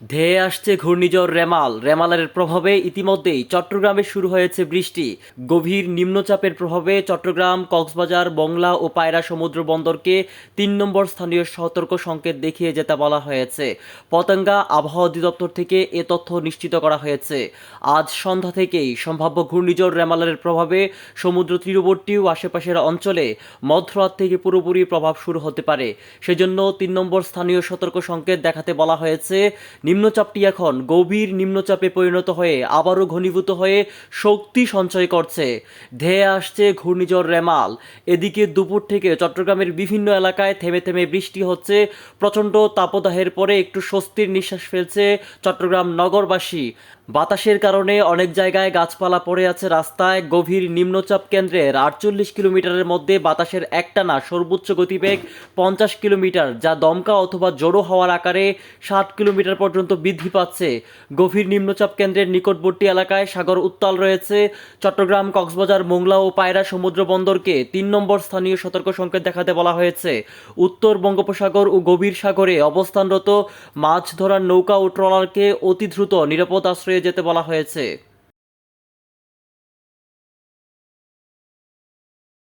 ধেয়ে আসছে ঘূর্ণিঝড় রেমাল। রেমালের প্রভাবে ইতিমধ্যেই চট্টগ্রামে শুরু হয়েছে বৃষ্টি। গভীর নিম্নচাপের প্রভাবে চট্টগ্রাম, কক্সবাজার, মংলা ও পায়রা সমুদ্র বন্দরকে ৩ নম্বর স্থানীয় সতর্ক সংকেত দেখিয়ে যেতে বলা হয়েছে। পতেঙ্গা আবহাওয়া অধিদপ্তর থেকে এ তথ্য নিশ্চিত করা হয়েছে। আজ সন্ধ্যা থেকেই সম্ভাব্য ঘূর্ণিঝড় রেমালের প্রভাবে সমুদ্র তীরবর্তী ও আশেপাশের অঞ্চলে মধ্যরাত থেকে পুরোপুরি প্রভাব শুরু হতে পারে। সেজন্য ৩ নম্বর স্থানীয় সতর্ক সংকেত দেখাতে বলা হয়েছে। নিম্নচাপটি এখন গভীর নিম্নচাপে পরিণত হয়ে আবারও ঘনীভূত হয়ে শক্তি সঞ্চয় করছে। ধেয়ে আসছে ঘূর্ণিঝড় রেমাল। এদিকে দুপুর থেকে চট্টগ্রামের বিভিন্ন এলাকায় থেমে থেমে বৃষ্টি হচ্ছে। প্রচণ্ড তাপদাহের পরে একটু স্বস্তির নিঃশ্বাস ফেলছে চট্টগ্রাম নগরবাসী। বাতাসের কারণে অনেক জায়গায় গাছপালা পড়ে আছে রাস্তায়। গভীর নিম্নচাপ কেন্দ্রের 48 কিলোমিটারের মধ্যে বাতাসের একটানা সর্বোচ্চ গতিবেগ 50 কিলোমিটার, যা দমকা অথবা জোড়ো হওয়ার আকারে 60 কিলোমিটার পর্যন্ত বৃদ্ধি পাচ্ছে। গভীর নিম্নচাপ কেন্দ্রের নিকটবর্তী এলাকায় সাগর উত্তাল রয়েছে। চট্টগ্রাম, কক্সবাজার, মোংলা ও পায়রা সমুদ্র বন্দরকে ৩ নম্বর স্থানীয় সতর্ক সংকেত দেখাতে বলা হয়েছে। উত্তর বঙ্গোপসাগর ও গভীর সাগরে অবস্থানরত মাছ ধরার নৌকা ও ট্রলারকে অতি দ্রুত নিরাপদ আশ্রয়ে যেতে বলা হয়েছে।